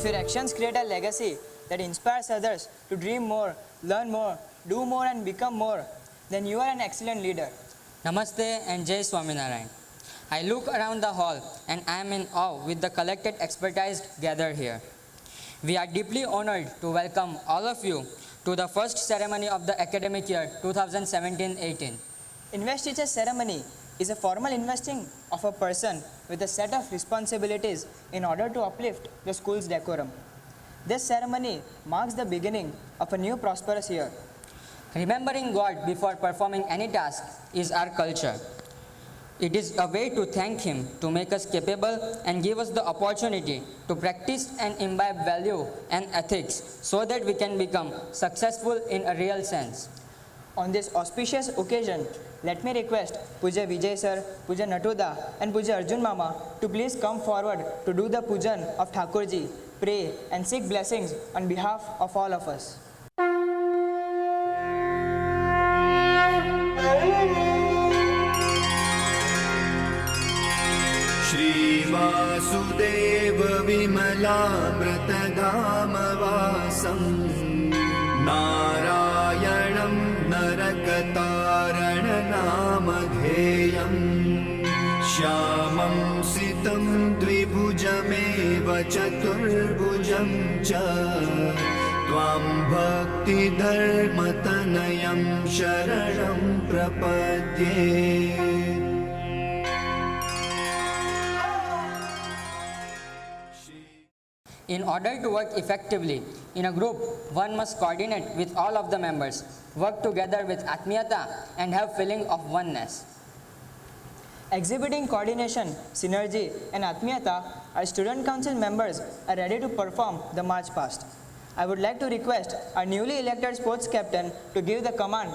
If your actions create a legacy that inspires others to dream more, learn more, do more and become more, then you are an excellent leader. Namaste and Jai Swaminarayan. I look around the hall and I am in awe with the collected expertise gathered here. We are deeply honored to welcome all of you to the first ceremony of the academic year 2017-18. Investiture Ceremony is a formal investing of a person with a set of responsibilities in order to uplift the school's decorum. This ceremony marks the beginning of a new prosperous year. Remembering God before performing any task is our culture. It is a way to thank Him to make us capable and give us the opportunity to practice and imbibe value and ethics so that we can become successful in a real sense. On this auspicious occasion, let me request Pooja Vijay Sir, Pooja Natuda and Pooja Arjun Mama to please come forward to do the pujan of Thakorji, pray and seek blessings on behalf of all of us. Shri Vasudev विमलामृतधामवासं नारायणं नरकतारणनामधेयं श्यामं सितं द्विभुजमेव चतुर्भुजं च त्वां भक्तिधर्मतनयं शरणं प्रपद्ये. In order to work effectively in a group, one must coordinate with all of the members, work together with Atmiyata and have feeling of oneness. Exhibiting coordination, synergy and Atmiyata, our student council members are ready to perform the march past. I would like to request our newly elected sports captain to give the command.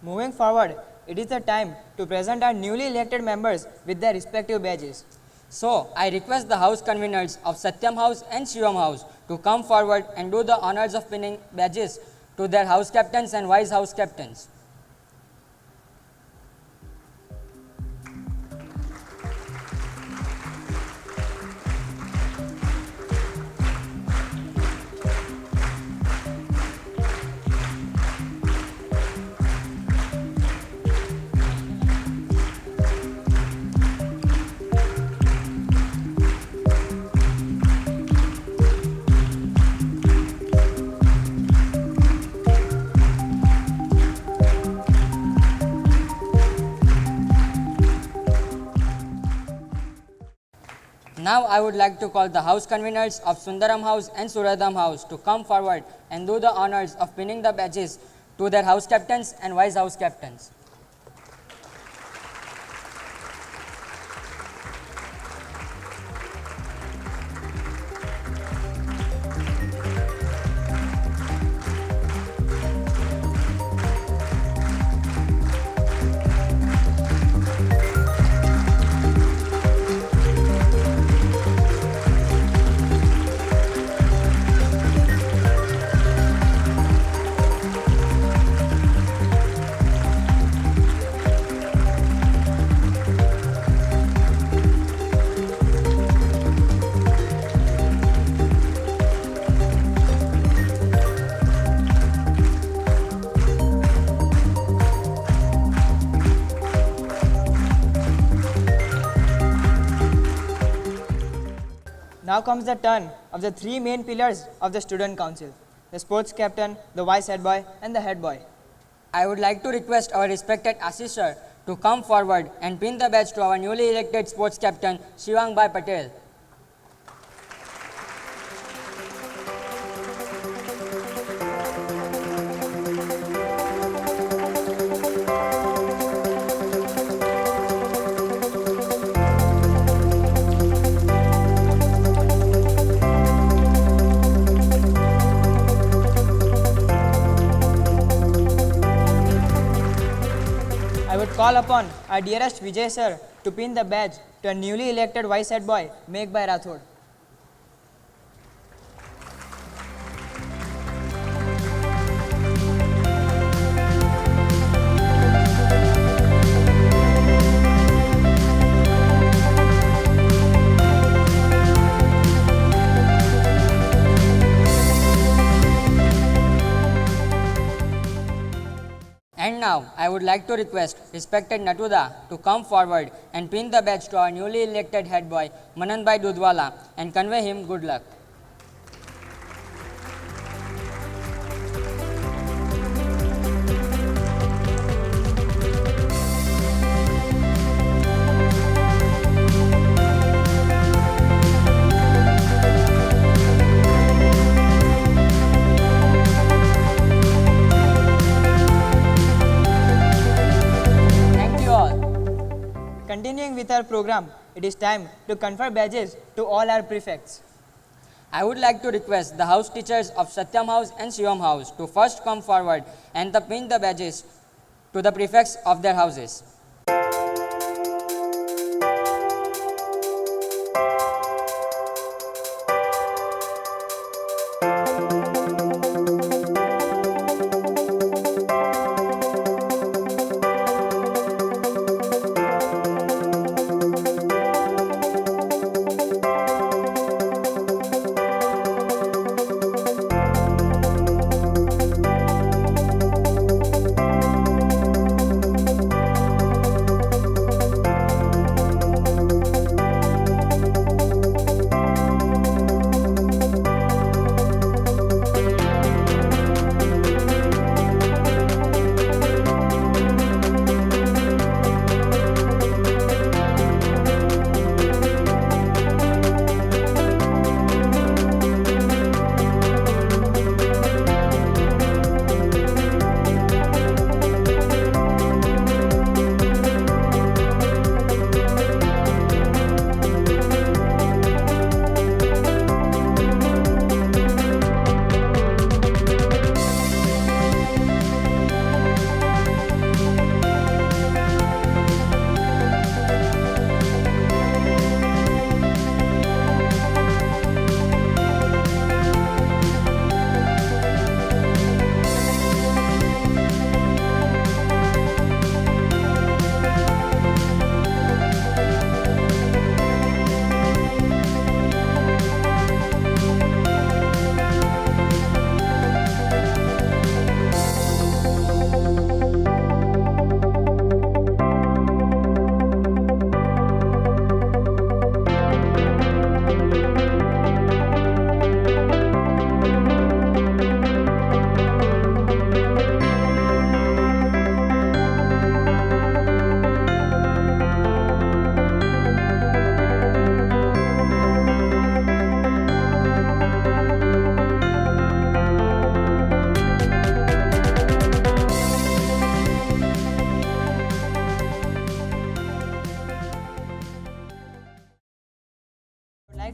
Moving forward, it is the time to present our newly elected members with their respective badges. So, I request the house conveners of Satyam House and Shivam House to come forward and do the honors of pinning badges to their house captains and vice house captains. Now I would like to call the house conveners of Sundaram House and Suradam House to come forward and do the honors of pinning the badges to their house captains and vice house captains. Now comes the turn of the three main pillars of the student council: the sports captain, the vice head boy, and the head boy. I would like to request our respected Ashish sir to come forward and pin the badge to our newly elected sports captain Shivang Bhai Patel. I would call upon our dearest Vijay Sir to pin the badge to a newly elected vice head boy, Megh Bhai Rathod. And now, I would like to request respected Natuda to come forward and pin the badge to our newly elected head boy, Manan by Dudhwala, and convey him good luck. Thank you all. Continuing with our program, it is time to confer badges to all our prefects. I would like to request the house teachers of Satyam House and Shivam House to first come forward and pin the badges to the prefects of their houses.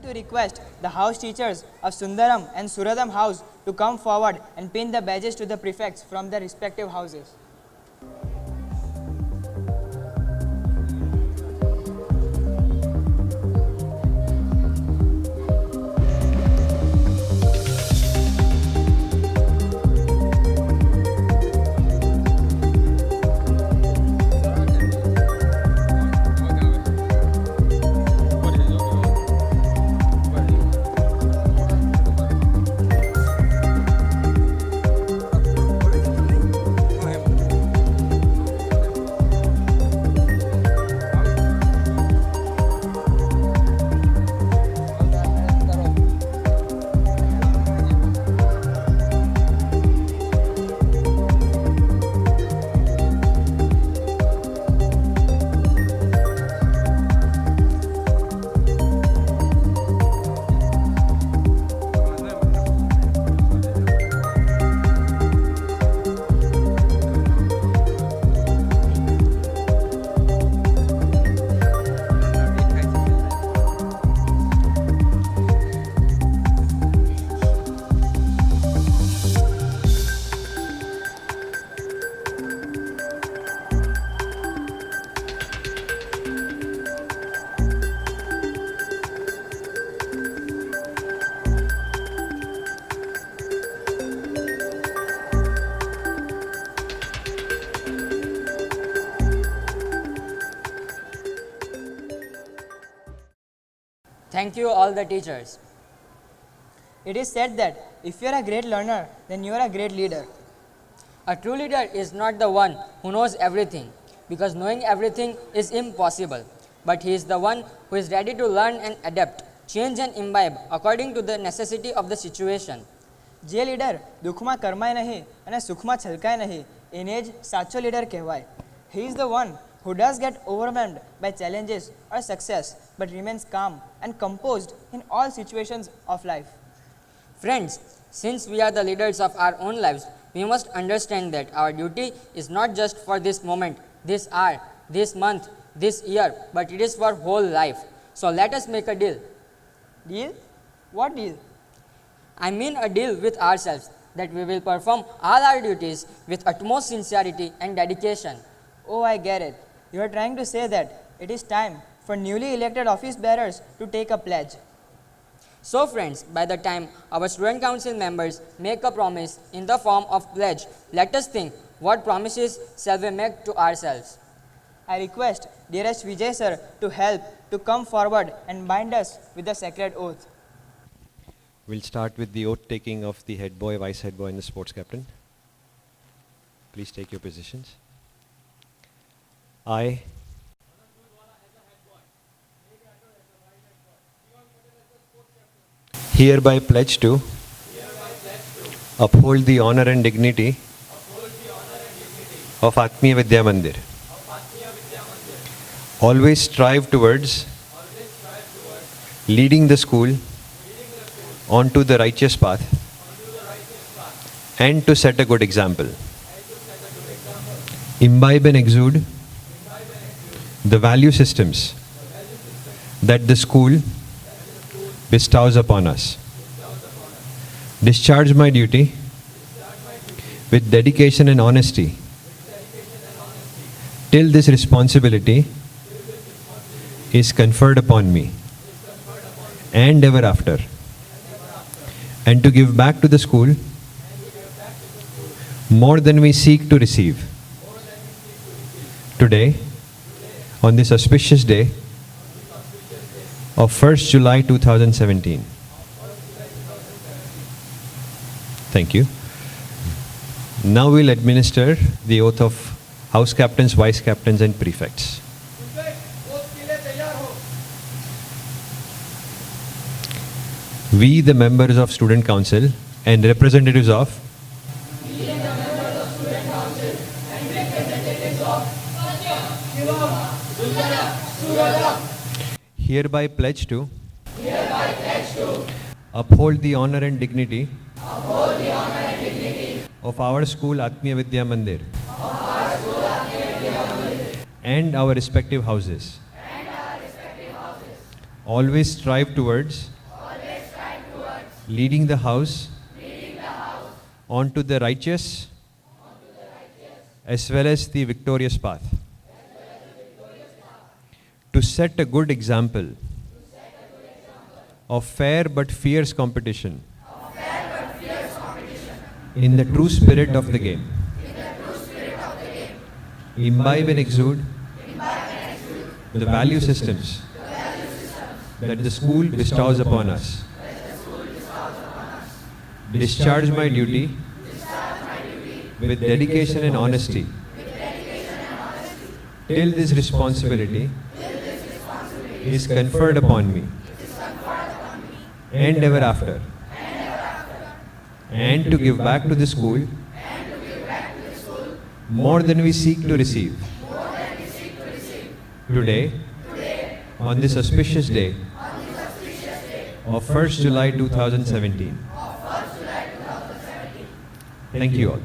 to request the house teachers of Sundaram and Suradam house to come forward and pin the badges to the prefects from their respective houses. Thank you all the teachers. It is said that if you are a great learner, then you are a great leader. A true leader is not the one who knows everything, because knowing everything is impossible, but he is the one who is ready to learn and adapt, change and imbibe according to the necessity of the situation. જે leader દુઃખમાં કરમાય નહીં અને સુખમાં છલકાય નહીં એને જ સાચો leader કહેવાય. He is the one who does get overwhelmed by challenges or success but remains calm and composed in all situations of life. Friends, since we are the leaders of our own lives, we must understand that our duty is not just for this moment, this hour, this month, this year, but it is for whole life. So let us make a deal. Deal? What deal? I mean a deal with ourselves that we will perform all our duties with utmost sincerity and dedication. Oh, I get it. You are trying to say that it is time for newly elected office bearers to take a pledge. So friends, by the time our student council members make a promise in the form of pledge, let us think what promises shall we make to ourselves. I request dearest Vijay Sir to help to come forward and bind us with the sacred oath. We'll start with the oath taking of the head boy, vice head boy and the sports captain. Please take your positions. I hereby pledge to uphold the honor and dignity of Atmiya Vidya Mandir. Always strive towards leading the school onto the righteous path and to set a good example. Imbibe and exude the value systems that the school bestows upon us. Discharge my duty with dedication and honesty till this responsibility is conferred upon me and ever after, and to give back to the school more than we seek to receive. Today, on this auspicious day of 1st July 2017. Thank you. Now we'll administer the oath of house captains, vice captains and prefects. We, the members of Student Council and representatives of hereby pledge to uphold the honor and dignity of our school Atmiya Vidya Mandir and our respective houses. Always strive towards leading the house onto the righteous as well as the victorious path. To set a good example of fair but fierce competition in the true spirit of the game. Imbibe and exude the value systems that the school bestows upon us. Discharge my duty with dedication and honesty till this responsibility is conferred upon me and ever after, and to give back to the school more than we seek to receive. Today, on this auspicious day of 1st July 2017. Thank you all.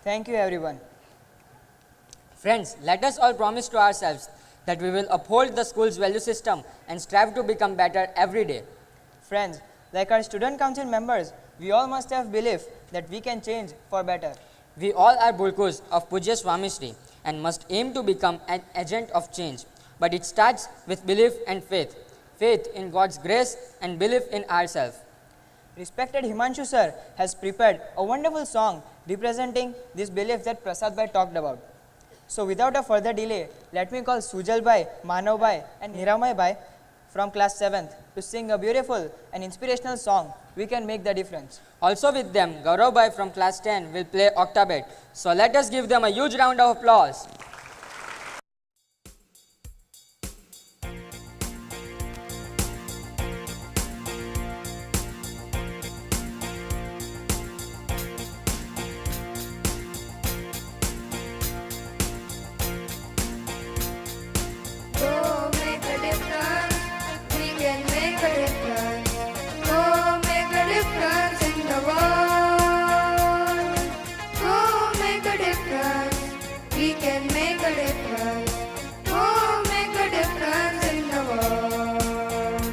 Thank you, everyone. Friends, let us all promise to ourselves that we will uphold the school's value system and strive to become better every day. Friends, like our student council members, we all must have belief that we can change for better. We all are Bulkus of Pujya Swami Shri and must aim to become an agent of change. But it starts with belief and faith. Faith in God's grace and belief in ourselves. Respected Himanshu sir has prepared a wonderful song representing this belief that Prasad bhai talked about. So without a further delay, let me call Sujal bhai, Manav bhai and Hiramai bhai from class 7th to sing a beautiful and inspirational song, We Can Make the Difference. Also with them, Gaurav bhai from class 10 will play Octabet. So let us give them a huge round of applause. Go make a difference, we can make a difference. Go make a difference in the world. Go make a difference, we can make a difference. Go make a difference in the world.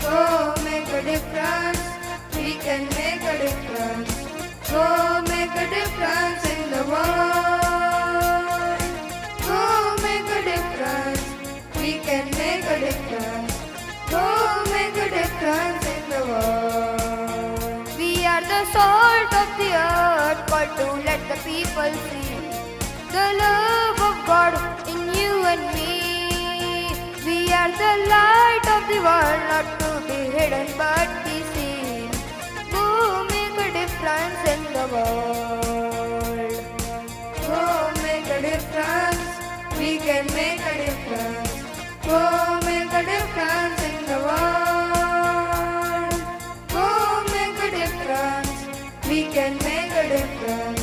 Go make a difference, we can make a difference. Go make a difference in the world. Go make a difference, we can make a difference. Go make a difference in the world. We are the salt of the earth, called to let the people see the love of God in you and me. We are the light of the world, not to be hidden but be seen. Go make a difference in the world. Go make a difference, we can make a difference. Go make a difference in the world. Go make a difference, we can make a difference.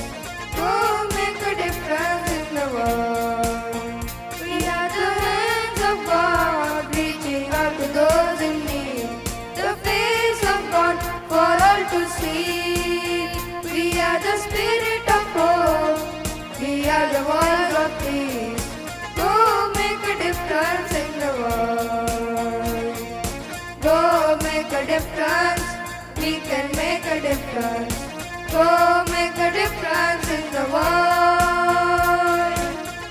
Go make a difference in the world. We are the hands of God reaching out to those in need. The face of God for all to see. We are the spirit of hope. We are the voice of peace. Go make a difference in the world. Go make a difference, we can make a difference. Go make a difference in the world.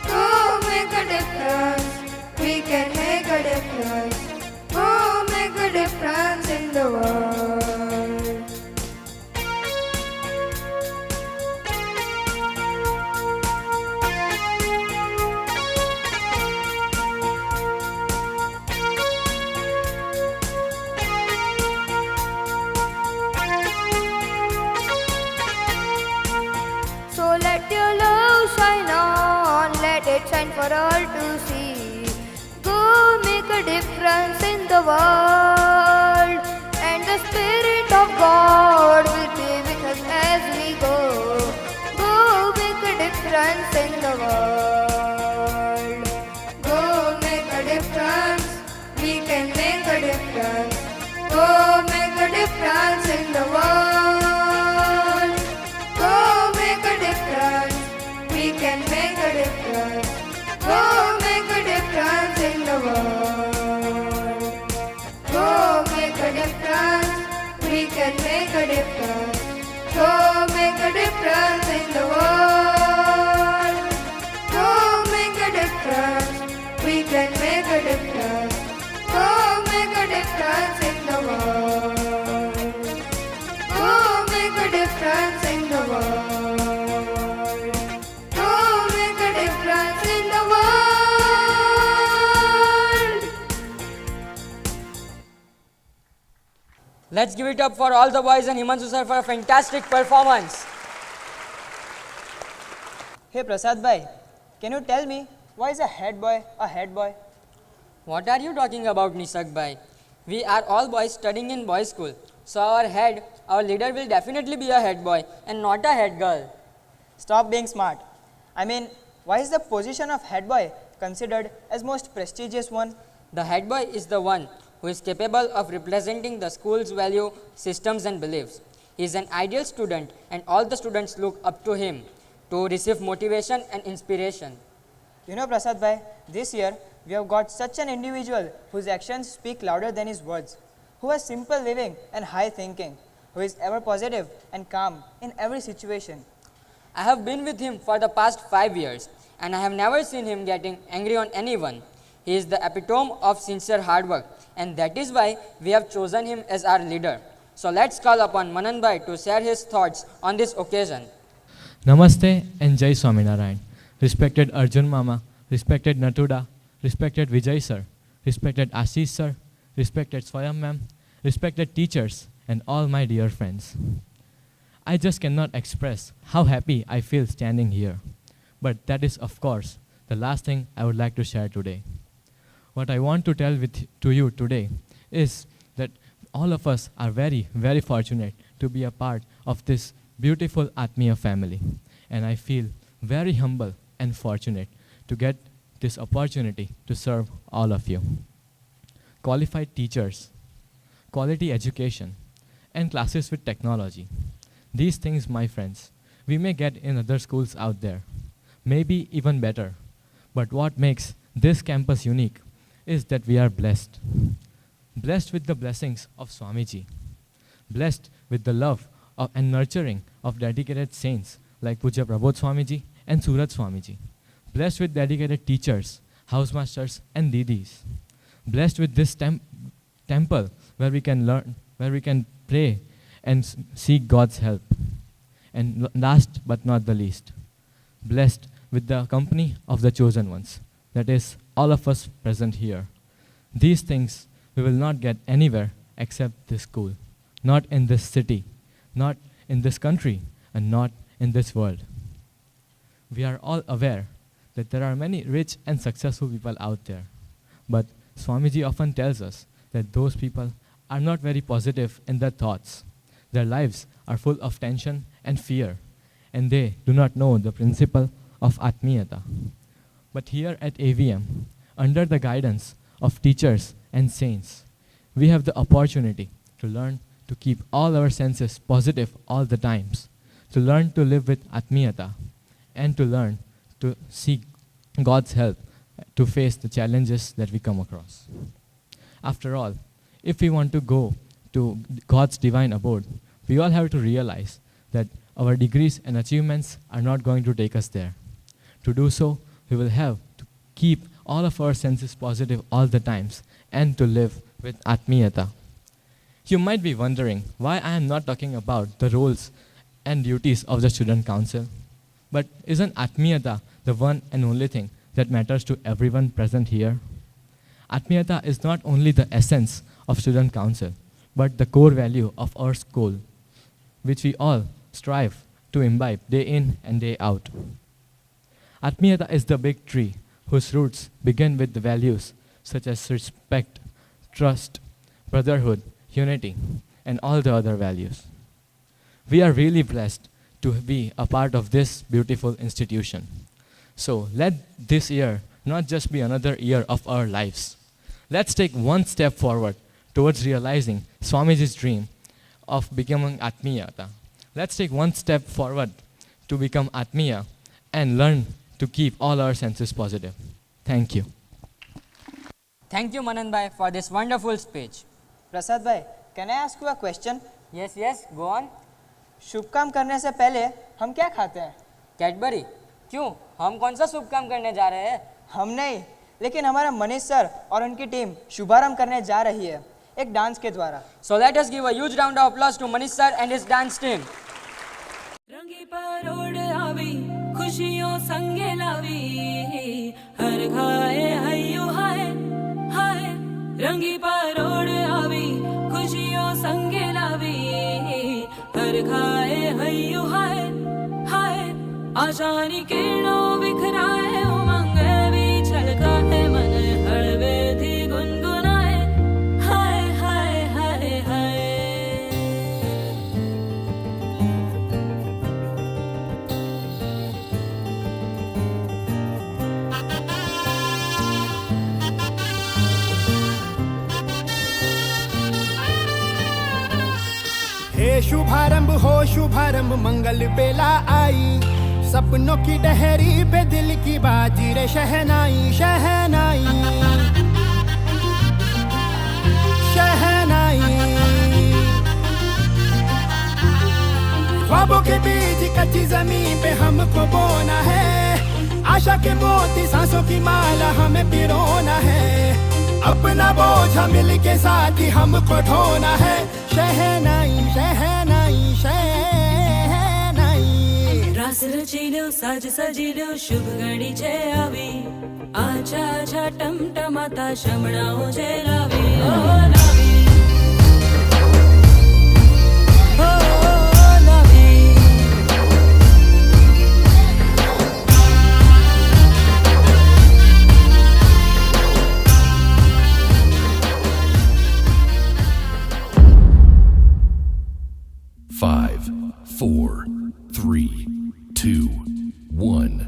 Go make a difference, we can make a difference. Go make a difference in the world. So let your love shine on, let it shine for all to see. Go make a difference in the world, and the Spirit of God will be with us as we go. Go make a difference in the world. Go make a difference, we can make a difference. Go make a difference in the world. Go make a difference, we can make a difference. Go make a difference in the world. Go make a difference, we Let's give it up for all the boys and Himanshu sir for a fantastic performance. Hey Prasad bhai, can you tell me why is a head boy a head boy? What are you talking about, Nisak bhai? We are all boys studying in boys' school. So our head, our leader will definitely be a head boy and not a head girl. Stop being smart. I mean, why is the position of head boy considered as most prestigious one? The head boy is the one who is capable of representing the school's value, systems and beliefs. He is an ideal student and all the students look up to him to receive motivation and inspiration. You know Prasad bhai, this year we have got such an individual whose actions speak louder than his words, who has simple living and high thinking, who is ever positive and calm in every situation. I have been with him for the past 5 years and I have never seen him getting angry on anyone. He is the epitome of sincere hard work and that is why we have chosen him as our leader. So let's call upon Manan bhai to share his thoughts on this occasion. Namaste and Jai Swaminarayan. Respected Arjun Mama, respected Natuda, respected Vijay Sir, respected Ashish Sir, respected Swayam Ma'am, respected teachers and all my dear friends. I just cannot express how happy I feel standing here. But that is of course the last thing I would like to share today. What I want to tell to you today is that all of us are very, very fortunate to be a part of this beautiful Atmiya family. And I feel very humble and fortunate to get this opportunity to serve all of you. Qualified teachers, quality education, and classes with technology. These things, my friends, we may get in other schools out there, maybe even better. But what makes this campus unique is that we are blessed. Blessed with the blessings of Swamiji. Blessed with the love and nurturing of dedicated saints like Puja Prabodh Swamiji and Surat Swamiji. Blessed with dedicated teachers, housemasters and didis. Blessed with this temple where we can learn, where we can pray and seek God's help. And last but not the least, blessed with the company of the chosen ones. That is, all of us present here. These things we will not get anywhere except this school. Not in this city, not in this country, and not in this world. We are all aware that there are many rich and successful people out there. But Swamiji often tells us that those people are not very positive in their thoughts. Their lives are full of tension and fear, and they do not know the principle of Atmiyata. But here at AVM, under the guidance of teachers and saints, we have the opportunity to learn to keep all our senses positive all the times, to learn to live with Atmiyata, and to learn to seek God's help to face the challenges that we come across. After all, if we want to go to God's divine abode, we all have to realize that our degrees and achievements are not going to take us there. To do so, we will have to keep all of our senses positive all the times and to live with Atmiyata. You might be wondering why I am not talking about the roles and duties of the student council. But isn't Atmiyata the one and only thing that matters to everyone present here? Atmiyata is not only the essence of student council, but the core value of our school, which we all strive to imbibe day in and day out. Atmiyata is the big tree whose roots begin with the values such as respect, trust, brotherhood, unity, and all the other values. We are really blessed to be a part of this beautiful institution. So let this year not just be another year of our lives. Let's take one step forward towards realizing Swamiji's dream of becoming Atmiyata. Let's take one step forward to become Atmiya and learn to keep all our senses positive. Thank you. Thank you, Manan bhai, for this wonderful speech. Prasad bhai, can I ask you a question? Yes, go on. शुभ काम करने से पहले हम क्या खाते हैं? Cadbury, क्यों? हम कौन सा शुभ काम करने जा रहे हैं? हम नहीं, लेकिन हमारा मनीष सर और उनकी टीम शुभारंभ करने जा रही है एक डांस के द्वारा. So let us give a huge round of applause to Manish sir and his dance team. रंगी परोड़ आवी खुशियों संगे लावी हर खाए हयो हाय हाय रंगी परोड़ आवी खुशियों संगे आशानी किरणों बिखराए उमंग भी छलकाए मन हळवेથી गुनगुनाए हाय हाय हाय हाय हे शुभारंभ मंगल बेला आई सपनों की डहरी पे दिल की बाजी रे शहनाई शहनाई शहनाई ख्वाबों के बीज कच्ची जमीन पे हमको बोना है आशा के मोती सांसों की माला हमें पिरोना है अपना बोझा मिल के साथ ही हमको ढोना है शहनाई शहनाई शहनाई रास रचिलो साज सजिलो शुभ घड़ी छे आवी आछा आछा टमटमाता शमणाओ छे लावी ओ लावी ओ लावी 5, 4, 3, 2, 1.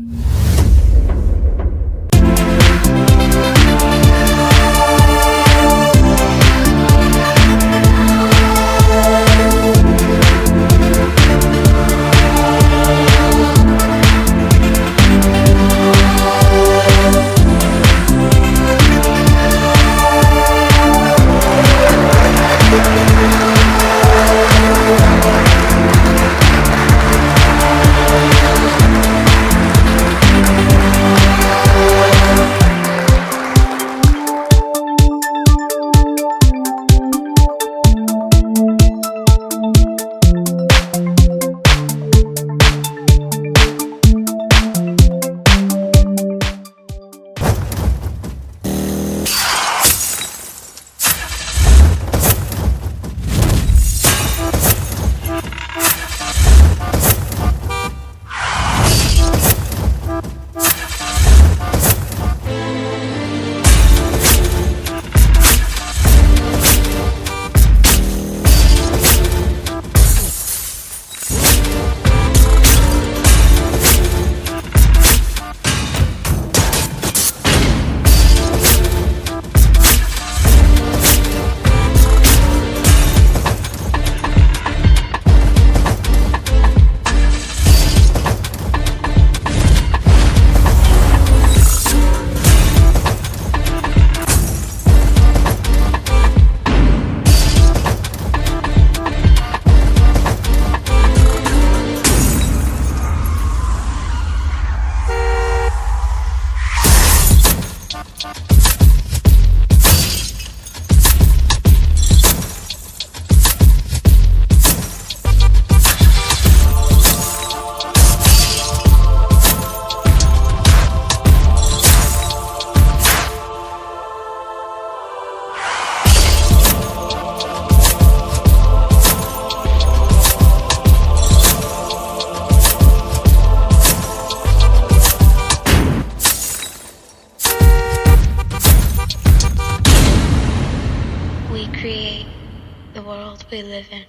we live in.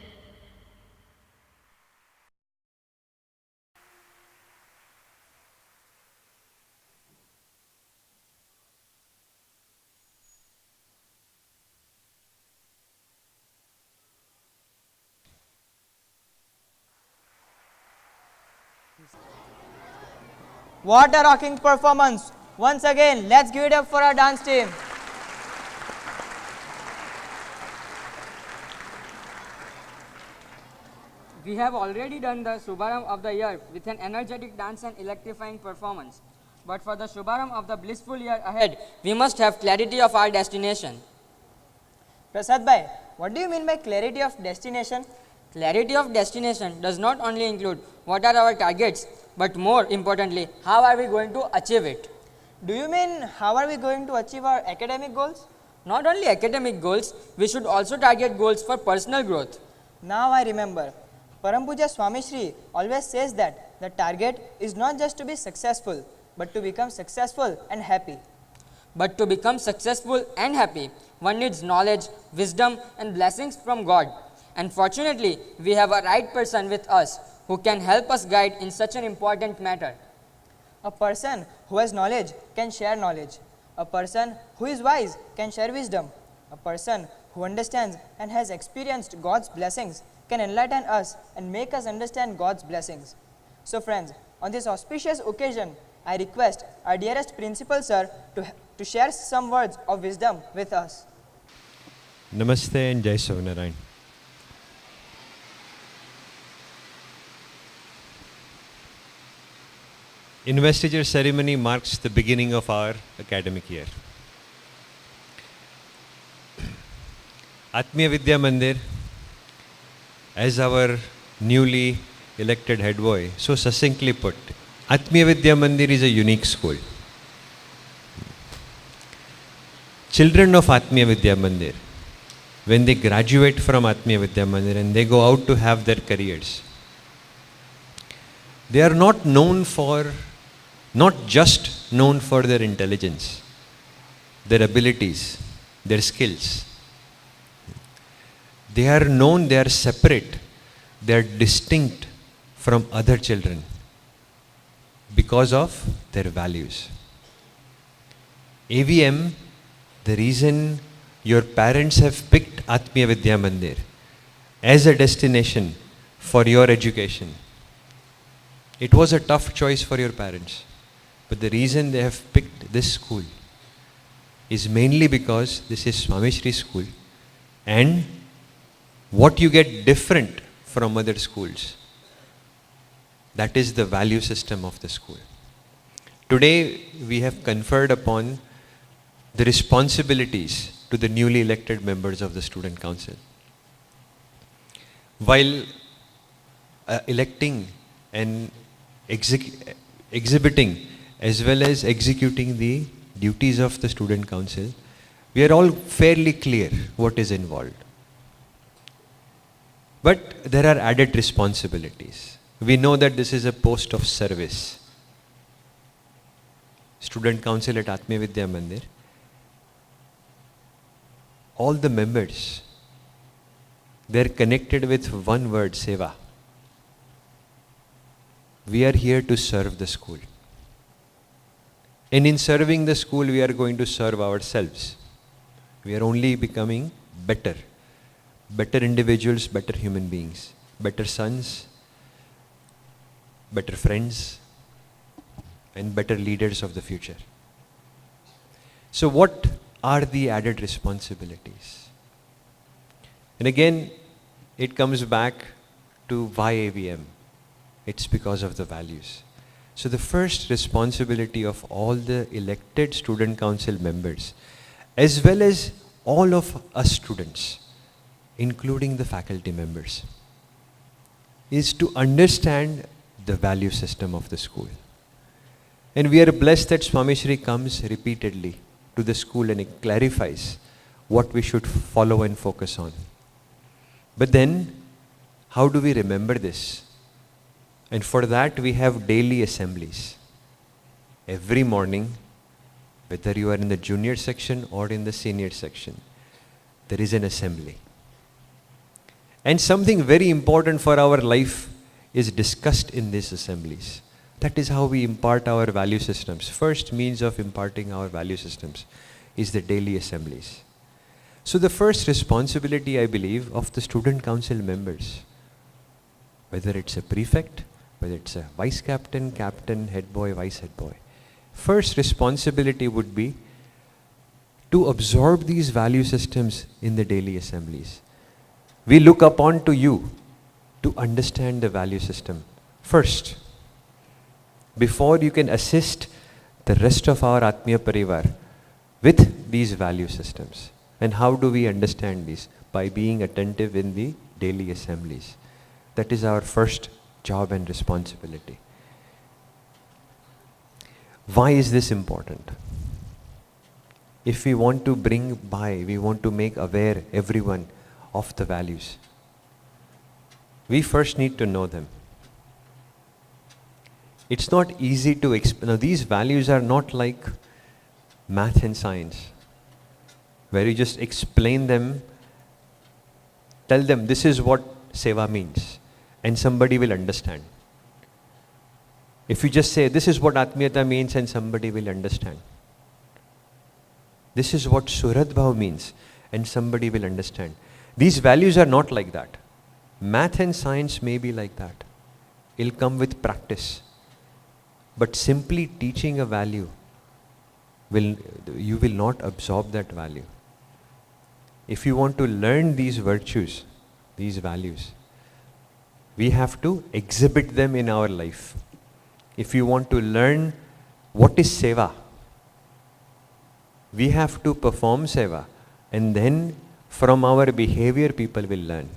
What a rocking performance! Once again, let's give it up for our dance team. We have already done the Shubharam of the year with an energetic dance and electrifying performance. But for the Shubharam of the blissful year ahead, we must have clarity of our destination. Prasad bhai, what do you mean by clarity of destination? Clarity of destination does not only include what are our targets, but more importantly, how are we going to achieve it? Do you mean how are we going to achieve our academic goals? Not only academic goals, we should also target goals for personal growth. Now I remember. Param Puja Swami Shri always says that the target is not just to be successful, but to become successful and happy. But to become successful and happy, one needs knowledge, wisdom, and blessings from God. And fortunately, we have a right person with us who can help us guide in such an important matter. A person who has knowledge can share knowledge. A person who is wise can share wisdom. A person who understands and has experienced God's blessings can enlighten us and make us understand God's blessings. So friends, on this auspicious occasion, I request our dearest Principal Sir to share some words of wisdom with us. Namaste and Jai Sovinarayan. Investiture Ceremony marks the beginning of our academic year. Atmiya Vidya Mandir, as our newly elected head boy so succinctly put, Atmiya Vidya Mandir is a unique school. Children of Atmiya Vidya Mandir, when they graduate from Atmiya Vidya Mandir and they go out to have their careers, they are not just known for their intelligence, their abilities, their skills. They are known, they are separate, they are distinct from other children because of their values. AVM, the reason your parents have picked Atmiya Vidya Mandir as a destination for your education, it was a tough choice for your parents. But the reason they have picked this school is mainly because this is Swami Shri school, and what you get different from other schools, that is the value system of the school. Today we have conferred upon the responsibilities to the newly elected members of the student council. While electing and exhibiting as well as executing the duties of the student council, we are all fairly clear what is involved. But there are added responsibilities. We know that this is a post of service. Student council at Atmiya Vidya Mandir, all the members, they are connected with one word, seva. We are here to serve the school. And in serving the school, we are going to serve ourselves. We are only becoming better individuals, better human beings, better sons, better friends, and better leaders of the future. So what are the added responsibilities? And again, it comes back to why AVM. It's because of the values. So the first responsibility of all the elected student council members, as well as all of us students, including the faculty members, is to understand the value system of the school. And we are blessed that Swami Shri comes repeatedly to the school and it clarifies what we should follow and focus on. But then, how do we remember this? And for that we have daily assemblies. Every morning, whether you are in the junior section or in the senior section, there is an assembly. And something very important for our life is discussed in these assemblies. That is how we impart our value systems. First means of imparting our value systems is the daily assemblies. So the first responsibility, I believe, of the student council members, whether it's a prefect, whether it's a vice captain, captain, head boy, vice head boy, first responsibility would be to absorb these value systems in the daily assemblies. We look upon to you to understand the value system first, before you can assist the rest of our Atmiya Parivar with these value systems. And how do we understand these? By being attentive in the daily assemblies. That is our first job and responsibility. Why is this important? If we want to we want to make aware everyone of the values, we first need to know them. It's not easy to explain. Now, these values are not like math and science, where you just explain them, tell them this is what seva means, and somebody will understand. If you just say this is what Atmiyata means and somebody will understand. This is what Suhrat Bhav means and somebody will understand. These values are not like that. Math and science may be like that. It'll come with practice. But simply teaching a value, you will not absorb that value. If you want to learn these virtues, these values, we have to exhibit them in our life. If you want to learn what is seva, we have to perform seva, and then from our behavior people will learn.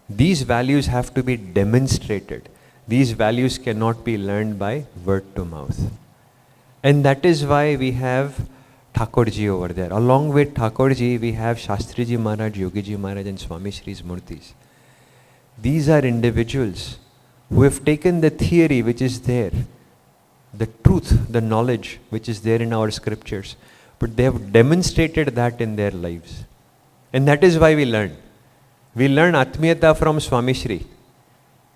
These values have to be demonstrated. These values cannot be learned by word to mouth. And that is why we have Thakorji over there. Along with Thakorji, we have Shastriji Maharaj, Yogiji Maharaj and Swami Shri's Murtis. These are individuals who have taken the theory which is there, the truth, the knowledge which is there in our scriptures, but they have demonstrated that in their lives. And that is why we learn. We learn Atmiyata from Swami Shri.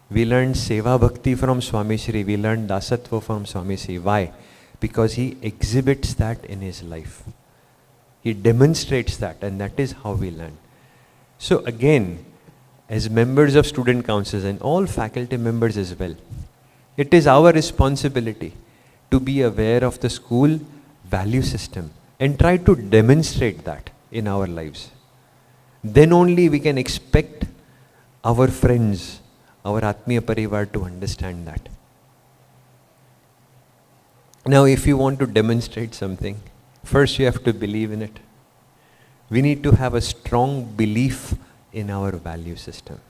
We learn Seva Bhakti from Swami Shri. We learn Dasatva from Swami Shri. Why? Because he exhibits that in his life. He demonstrates that, and that is how we learn. So again, as members of student councils and all faculty members as well, it is our responsibility to be aware of the school value system and try to demonstrate that in our lives. Then only we can expect our friends, our Atmiya Parivar to understand that. Now, if you want to demonstrate something, first you have to believe in it. We need to have a strong belief in our value system.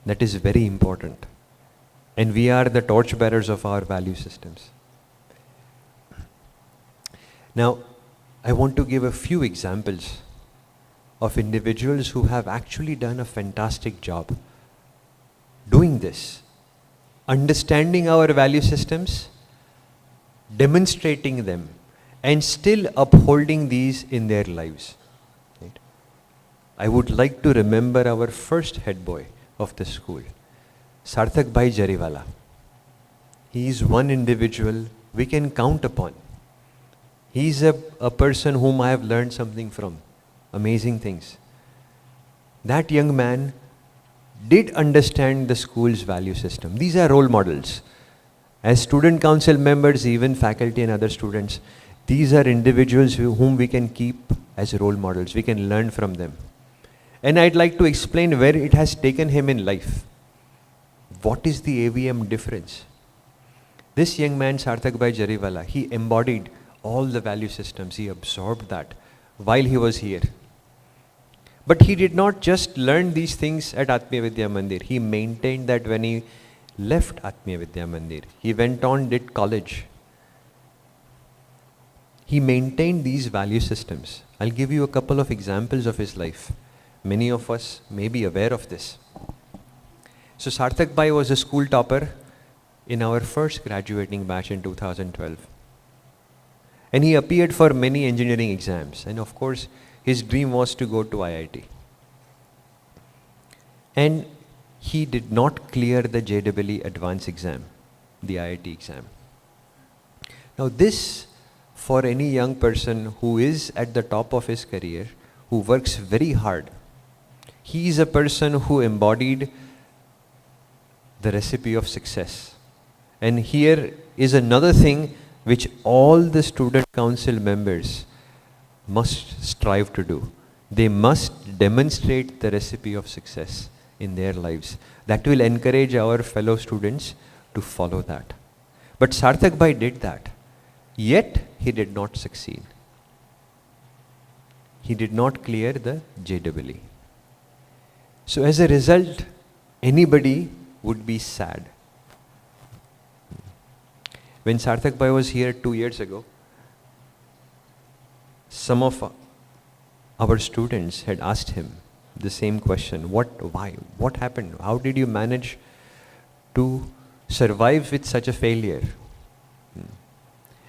That is very important. And we are the torchbearers of our value systems. Now, I want to give a few examples of individuals who have actually done a fantastic job doing this, understanding our value systems, demonstrating them, and still upholding these in their lives. Right? I would like to remember our first head boy of the school, Sarthak Bhai Jariwala. He is one individual we can count upon. He is a person whom I have learned something from, amazing things. That young man did understand the school's value system. These are role models. As student council members, even faculty and other students, these are individuals whom we can keep as role models. We can learn from them. And I'd like to explain where it has taken him in life. What is the AVM difference? This young man, Sarthak Bhai Jariwala, he embodied all the value systems. He absorbed that while he was here. But he did not just learn these things at Atmiya Vidya Mandir. He maintained that when he left Atmiya Vidya Mandir. He went on, did college. He maintained these value systems. I'll give you a couple of examples of his life. Many of us may be aware of this. So Sarthak Bhai was a school topper in our first graduating batch in 2012. And he appeared for many engineering exams. And of course, his dream was to go to IIT. And he did not clear the JEE advanced exam, the IIT exam. Now this, for any young person who is at the top of his career, who works very hard, he is a person who embodied the recipe of success. And here is another thing which all the student council members must strive to do. They must demonstrate the recipe of success in their lives. That will encourage our fellow students to follow that. But Sarthak Bhai did that. Yet he did not succeed. He did not clear the JEE. So as a result, anybody would be sad. When Sarthak Bhai was here 2 years ago, some of our students had asked him the same question. Why? What happened? How did you manage to survive with such a failure?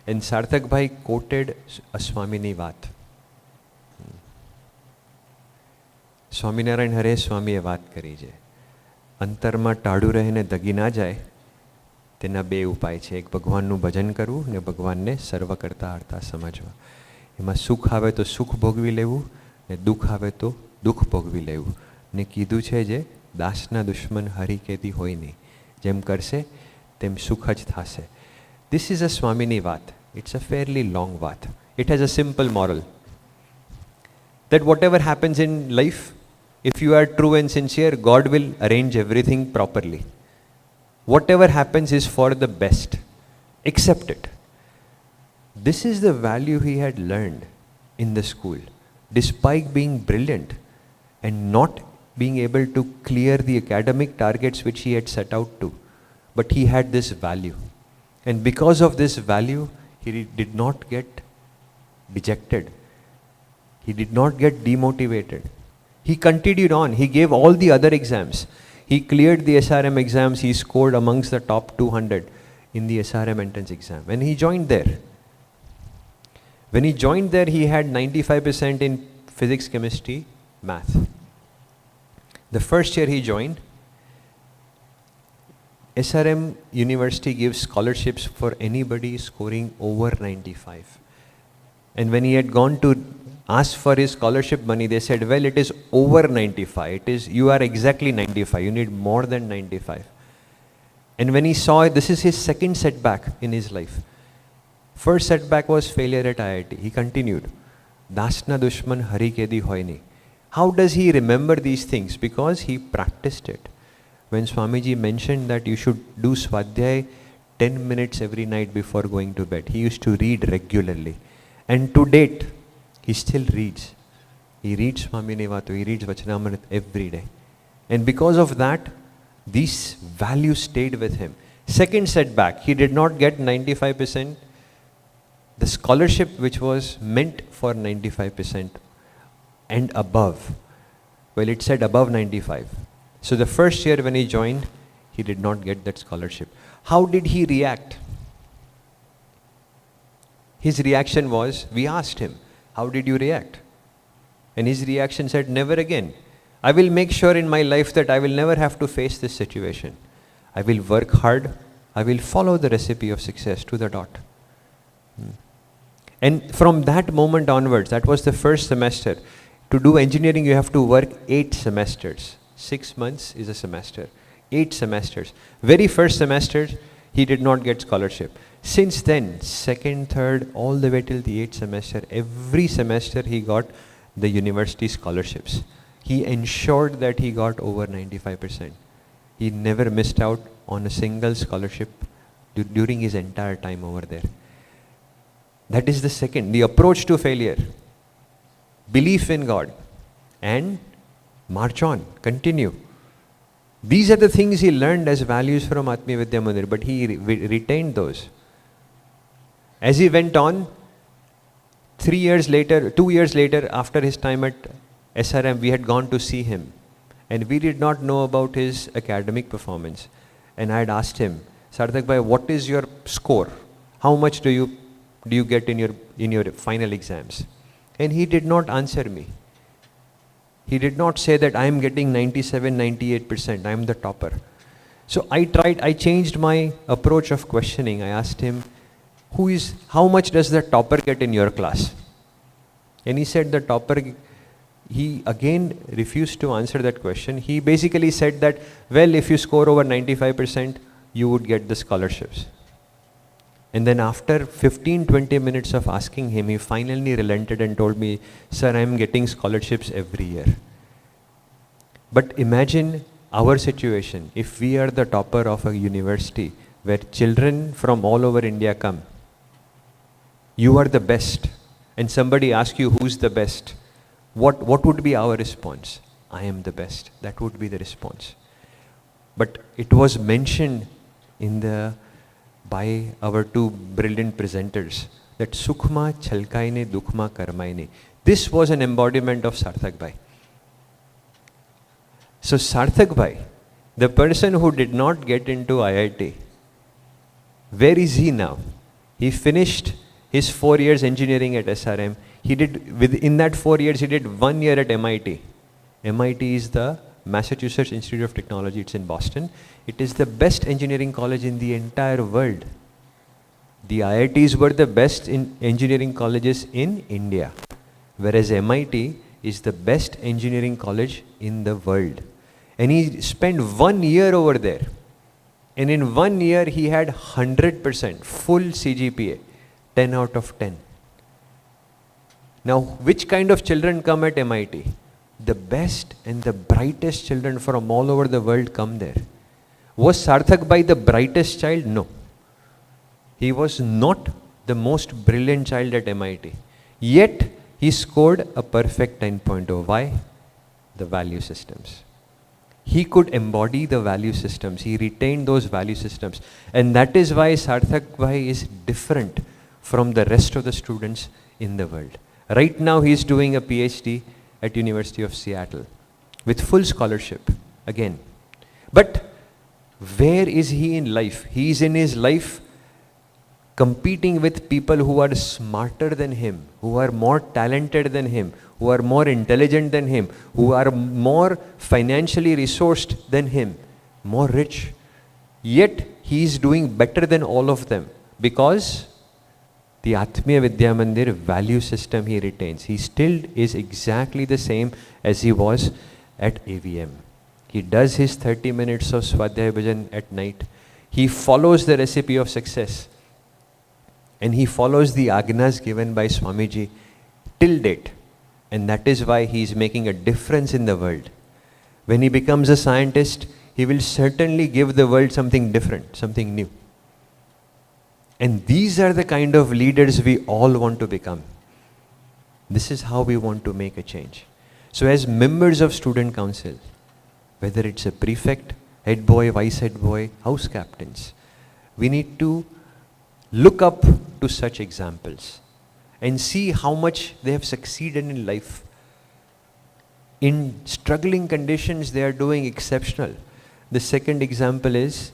And Sarthak Bhai quoted a Swamini Vat. Swaminarayan હરે સ્વામીએ વાત કરી છે, અંતરમાં ટાળું રહીને દગી ના જાય તેના બે ઉપાય છે. એક ભગવાનનું ભજન કરવું ને ભગવાનને સર્વ કરતા હરતા સમજવા. એમાં સુખ આવે તો સુખ ભોગવી લેવું ને દુઃખ આવે તો દુઃખ ભોગવી લેવું. ને કીધું છે જે દાસના દુશ્મન હરિ કેદી હોય નહીં, જેમ કરશે તેમ સુખ જ થશે. This is a Swamini Vat. It's a fairly long Vat. It has a simple moral that whatever happens in life, if you are true and sincere, God will arrange everything properly. Whatever happens is for the best. Accept it. This is the value he had learned in the school, despite being brilliant and not being able to clear the academic targets which he had set out to. But he had this value. And because of this value, he did not get dejected. He did not get demotivated. He continued on. He gave all the other exams. He cleared the SRM exams. He scored amongst the top 200 in the SRM entrance exam. And he joined there. When he joined there, he had 95% in physics, chemistry, math. The first year he joined, SRM University gives scholarships for anybody scoring over 95. And when he had gone to ask for his scholarship money, they said, well, it is over 95. You are exactly 95. You need more than 95. And when he saw it, this is his second setback in his life. First setback was failure at IIT. He continued. Dasna dushman hari kedi hoini. How does he remember these things? Because he practiced it. When Swamiji mentioned that you should do Swadhyay 10 minutes every night before going to bed, he used to read regularly. And to date, he still reads. He reads Swamini Vatu, he reads Vachanamrit every day. And because of that, these values stayed with him. Second setback, he did not get 95%. The scholarship which was meant for 95% and above. Well, it said above 95. So the first year when he joined, he did not get that scholarship. How did he react? His reaction was, we asked him, how did you react? And his reaction said, never again. I will make sure in my life that I will never have to face this situation. I will work hard. I will follow the recipe of success to the dot. And from that moment onwards, that was the first semester. To do engineering, you have to work 8 semesters. 6 months is a semester. 8 semesters. Very first semester, he did not get scholarship. Since then, second, third, all the way till the 8th semester, every semester he got the university scholarships. He ensured that he got over 95%. He never missed out on a single scholarship during his entire time over there. That is the second, the approach to failure. Belief in God and march on, continue. These are the things he learned as values from Atmiya Vidya Mandir, but he retained those. As he went on, 2 years later, after his time at SRM, we had gone to see him. And we did not know about his academic performance. And I had asked him, Sarthak Bhai, what is your score? How much do you get in your final exams? And he did not answer me. He did not say that I am getting 97, 98%, I am the topper. So I changed my approach of questioning. I asked him, how much does the topper get in your class? And he said the topper, he again refused to answer that question. He basically said that, well, if you score over 95%, you would get the scholarships. And then after 15-20 minutes of asking him, he finally relented and told me, sir, I am getting scholarships every year. But imagine our situation. If we are the topper of a university where children from all over India come, you are the best, and somebody asks you who's the best, what would be our response? I am the best. That would be the response. But it was mentioned by our two brilliant presenters that Sukhma Chalkaine Dukhma Karmaine. This was an embodiment of Sarthak Bhai. So Sarthak Bhai, the person who did not get into IIT, Where is he now? He finished his 4 years engineering at SRM. In that 4 years, he did 1 year at MIT. MIT is the Massachusetts Institute of Technology. It's in Boston. It is the best engineering college in the entire world. The IITs were the best in engineering colleges in India, whereas MIT is the best engineering college in the world. And he spent 1 year over there. And in 1 year, he had 100% full CGPA, 10 out of 10. Now, which kind of children come at MIT? The best and the brightest children from all over the world come there. Was Sarthak Bhai the brightest child? No. He was not the most brilliant child at MIT. Yet, he scored a perfect 10.0. Why? The value systems. He could embody the value systems. He retained those value systems. And that is why Sarthak Bhai is different from the rest of the students in the world. Right now, he is doing a PhD at University of Seattle with full scholarship again. But where is he in life? He is in his life competing with people who are smarter than him, who are more talented than him, who are more intelligent than him, who are more financially resourced than him, more rich. Yet he is doing better than all of them because the Atmiya Vidya Mandir value system he retains. He still is exactly the same as he was at AVM. He does his 30 minutes of Swadhyaya Bhajan at night. He follows the recipe of success. And he follows the agnas given by Swamiji till date. And that is why he is making a difference in the world. When he becomes a scientist, he will certainly give the world something different, something new. And these are the kind of leaders we all want to become. This is how we want to make a change. So as members of student council, whether it's a prefect, head boy, vice head boy, house captains, we need to look up to such examples and see how much they have succeeded in life. In struggling conditions, they are doing exceptional. The second example is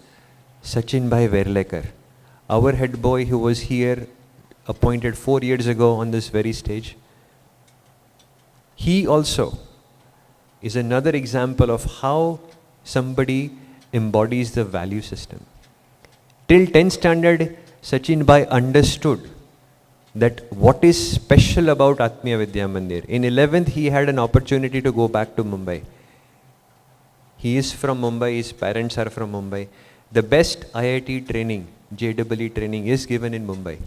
Sachin Bhai Verlekar, our head boy who was here appointed 4 years ago on this very stage. He also is another example of how somebody embodies the value system. Till 10th standard, Sachin Bhai understood that what is special about Atmiya Vidya Mandir. In 11th, he had an opportunity to go back to Mumbai. He is from Mumbai, his parents are from Mumbai. The best IIT training, JEE training is given in Mumbai.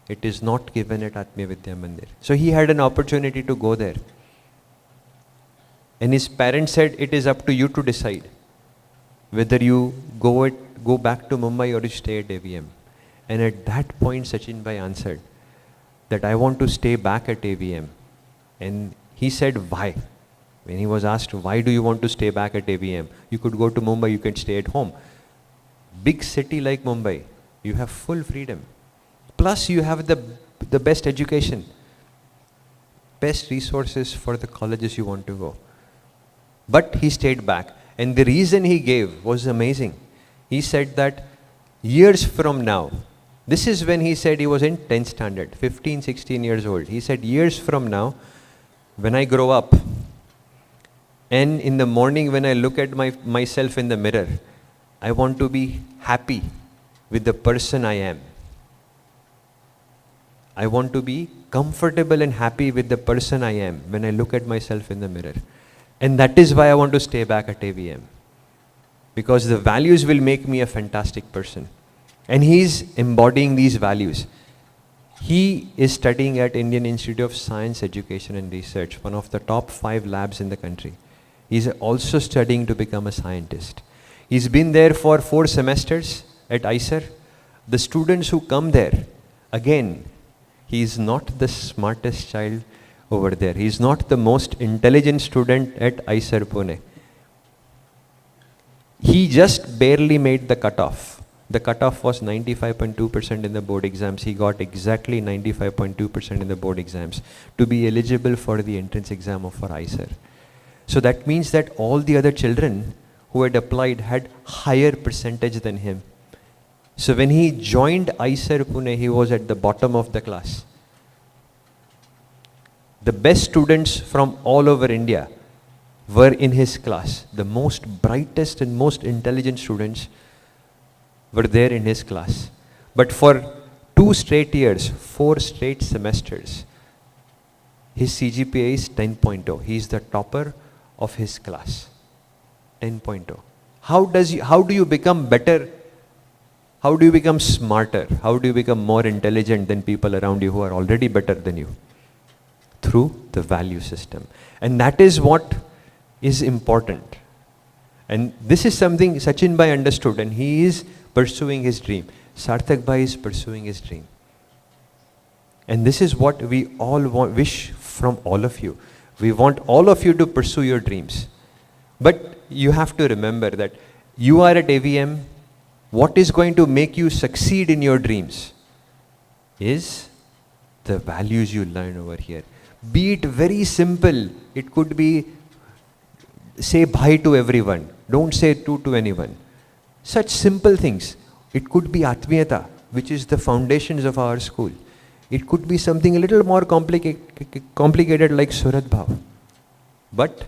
It is not given at Atmiya Vidya Mandir. So he had an opportunity to go there. And his parents said, it is up to you to decide whether you go back to Mumbai or you stay at AVM. And at that point, Sachin Bhai answered that I want to stay back at AVM. And he said, why? When he was asked, why do you want to stay back at AVM? You could go to Mumbai, you can stay at home. Big city like Mumbai, you have full freedom. Plus you have the best education, best resources for the colleges you want to go. But he stayed back. And the reason he gave was amazing. He said that years from now, this is when he said he was in 10th standard, 15, 16 years old. He said, years from now, when I grow up, and in the morning when I look at myself in the mirror, I want to be happy with the person I am. I want to be comfortable and happy with the person I am when I look at myself in the mirror. And that is why I want to stay back at AVM. Because the values will make me a fantastic person. And he is embodying these values. He is studying at Indian Institute of Science, Education and Research, one of the top 5 labs in the country. He is also studying to become a scientist. He's been there for 4 semesters at ICER. The students who come there, again, he is not the smartest child over there. He is not the most intelligent student at ICER Pune. He just barely made the cutoff. The cutoff was 95.2% in the board exams. He got exactly 95.2% in the board exams to be eligible for the entrance exam for ICER. So that means that all the other children who had applied had higher percentage than him. So when he joined ISER Pune, he was at the bottom of the class. The best students from all over India were in his class. The most brightest and most intelligent students were there in his class. But for 2 straight years, 4 straight semesters, his CGPA is 10.0. He is the topper of his class. 10.0. How do you become better? How do you become smarter? How do you become more intelligent than people around you who are already better than you? Through the value system. And that is what is important. And this is something Sachin Bhai understood, and he is pursuing his dream. Sarthak Bhai is pursuing his dream. And this is what we all wish from all of you. We want all of you to pursue your dreams. But you have to remember that you are at AVM. What is going to make you succeed in your dreams is the values you learn over here. Be it very simple. It could be say bye to everyone. Don't say tu to anyone. Such simple things. It could be Atmiyata, which is the foundations of our school. It could be something a little more complicated like Surat Bhav. But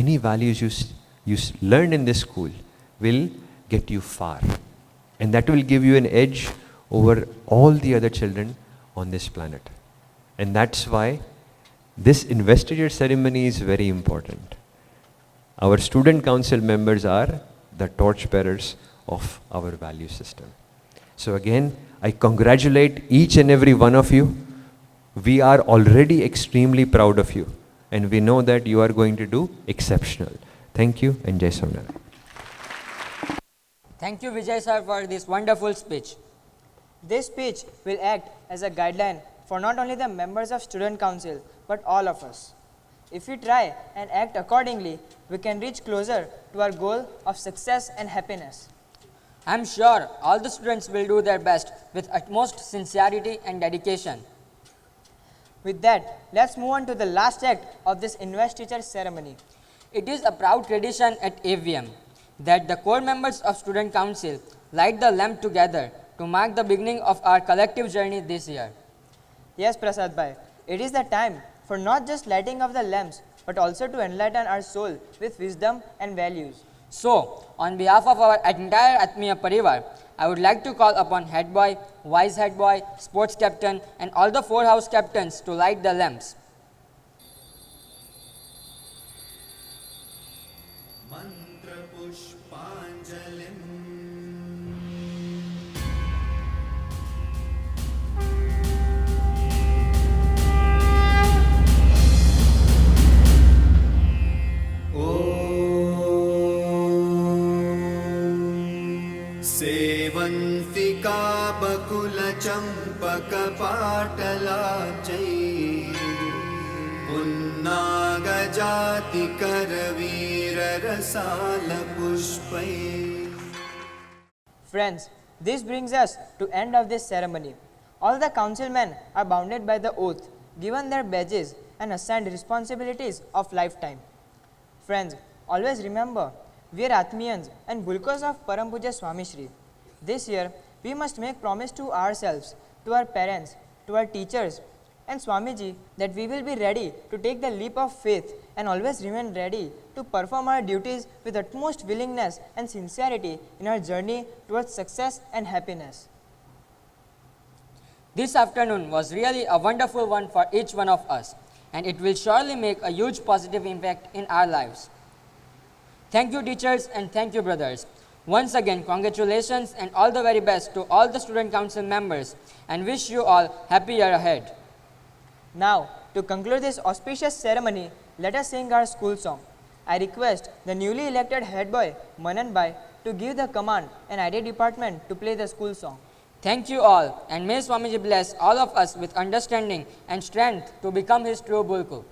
any values you learn in this school will get you far. And that will give you an edge over all the other children on this planet. And that's why this investiture ceremony is very important. Our student council members are the torchbearers of our value system. So again, I congratulate each and every one of you. We are already extremely proud of you. And we know that you are going to do exceptional. Thank you and Jai Swaminarayan. Thank you, Vijay Sir, for this wonderful speech. This speech will act as a guideline for not only the members of Student Council, but all of us. If we try and act accordingly, we can reach closer to our goal of success and happiness. I am sure all the students will do their best with utmost sincerity and dedication. With that, let's move on to the last act of this investiture ceremony. It is a proud tradition at AVM that the core members of Student Council light the lamp together to mark the beginning of our collective journey this year. Yes, Prasad Bhai, it is the time for not just lighting of the lamps, but also to enlighten our soul with wisdom and values. So, on behalf of our entire Atmiya Parivar, I would like to call upon head boy, vice head boy, sports captain and all the 4 house captains to light the lamps. Mantra Pushpanjalim. सेवन्तिका बकुलचम्पकपाटलाब्जै पुन्नागजातिकरवीररसालपुष्पै. Friends, this brings us to end of this ceremony. All the councilmen are bounded by the oath, given their badges and assigned responsibilities of lifetime. Friends, always remember, we are Atmiyans and Bulkos of Param Puja Swami Shri. This year, we must make promise to ourselves, to our parents, to our teachers and Swamiji that we will be ready to take the leap of faith and always remain ready to perform our duties with utmost willingness and sincerity in our journey towards success and happiness. This afternoon was really a wonderful one for each one of us, and it will surely make a huge positive impact in our lives. Thank you, teachers, and thank you, brothers. Once again, congratulations and all the very best to all the student council members, and wish you all happy year ahead. Now, to conclude this auspicious ceremony, let us sing our school song. I request the newly elected head boy, Manan Bhai, to give the command and ID department to play the school song. Thank you all, and may Swamiji bless all of us with understanding and strength to become his true Bulku.